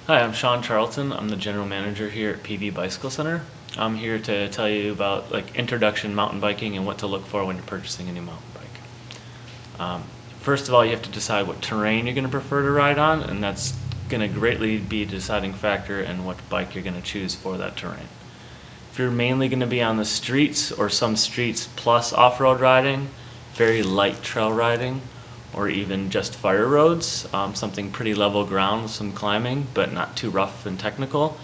Hi, I'm Shawn Charlton. I'm the general manager here at PV Bicycle Center. I'm here to tell you about introduction mountain biking and what to look for when you're purchasing a new mountain bike. First of all, you have to decide what terrain you're going to prefer to ride on, and that's going to greatly be a deciding factor in what bike you're going to choose for that terrain. If you're mainly going to be on the streets or some streets plus off-road riding, very light trail riding, or even just fire roads, something pretty level ground with some climbing, but not too rough and technical,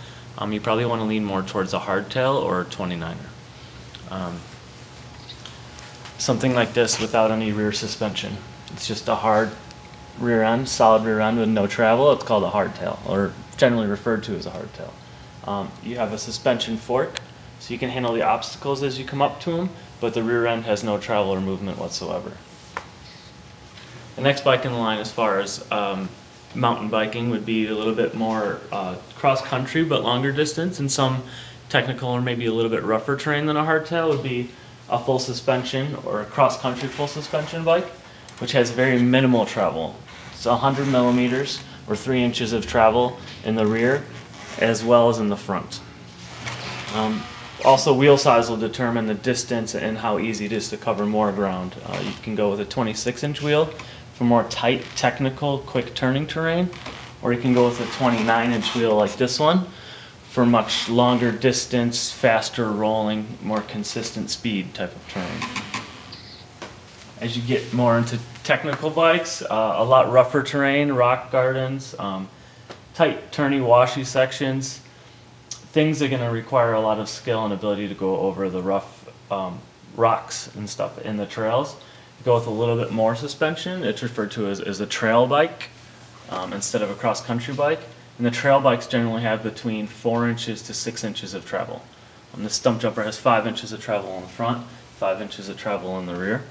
you probably want to lean more towards a hardtail or a 29er. Something like this without any rear suspension. It's just a hard rear end, solid rear end with no travel. It's called a hardtail, or generally referred to as a hardtail. You have a suspension fork, so you can handle the obstacles as you come up to them, but the rear end has no travel or movement whatsoever. The next bike in the line as far as mountain biking would be a little bit more cross-country but longer distance, and some technical or maybe a little bit rougher terrain than a hardtail would be a full suspension or a cross-country full suspension bike, which has very minimal travel. It's 100 millimeters or 3 inches of travel in the rear as well as in the front. Also, wheel size will determine the distance and how easy it is to cover more ground. You can go with a 26-inch wheel for more tight, technical, quick turning terrain, or you can go with a 29-inch wheel like this one for much longer distance, faster rolling, more consistent speed type of terrain. As you get more into technical bikes, a lot rougher terrain, rock gardens, tight, turny, washy sections, things that are going to require a lot of skill and ability to go over the rough rocks and stuff in the trails. Go with a little bit more suspension. It's referred to as a trail bike instead of a cross-country bike. And the trail bikes generally have between 4 inches to 6 inches of travel. The stump jumper has 5 inches of travel in the front, 5 inches of travel in the rear.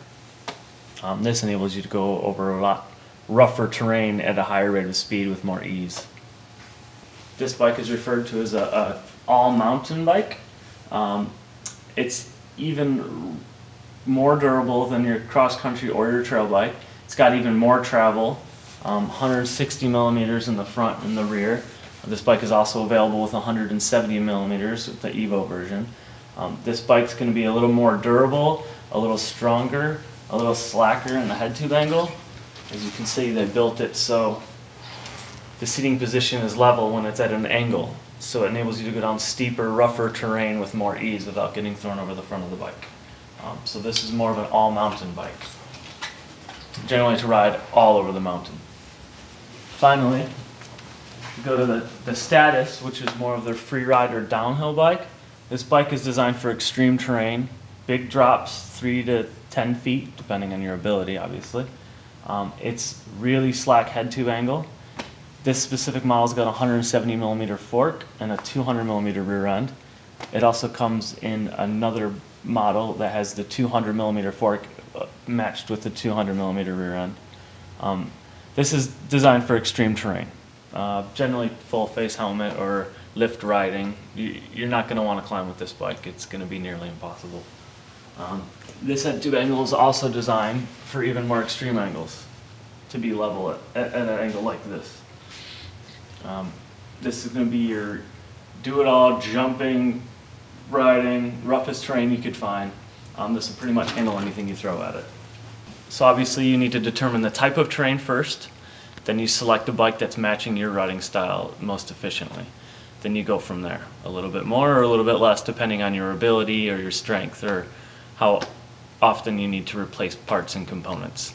This enables you to go over a lot rougher terrain at a higher rate of speed with more ease. This bike is referred to as a all-mountain bike. It's even more durable than your cross-country or your trail bike. It's got even more travel, 160 millimeters in the front and the rear. This bike is also available with 170 millimeters with the Evo version. This bike's going to be a little more durable, a little stronger, a little slacker in the head tube angle. As you can see, they built it so the seating position is level when it's at an angle, so it enables you to go down steeper, rougher terrain with more ease without getting thrown over the front of the bike. So this is more of an all-mountain bike, generally to ride all over the mountain. Finally, go to the Status, which is more of their free ride or downhill bike. This bike is designed for extreme terrain, big drops, 3 to 10 feet, depending on your ability, obviously. It's really slack head tube angle. This specific model's got a 170 millimeter fork and a 200 millimeter rear end. It also comes in another model that has the 200 millimeter fork matched with the 200 millimeter rear end. This is designed for extreme terrain. Generally full face helmet or lift riding. You're not going to want to climb with this bike. It's going to be nearly impossible. This head tube angle is also designed for even more extreme angles, to be level at an angle like this. This is going to be your do-it-all jumping, riding, roughest terrain you could find. This will pretty much handle anything you throw at it. So obviously you need to determine the type of terrain first, then you select a bike that's matching your riding style most efficiently. Then you go from there, a little bit more or a little bit less depending on your ability or your strength or how often you need to replace parts and components.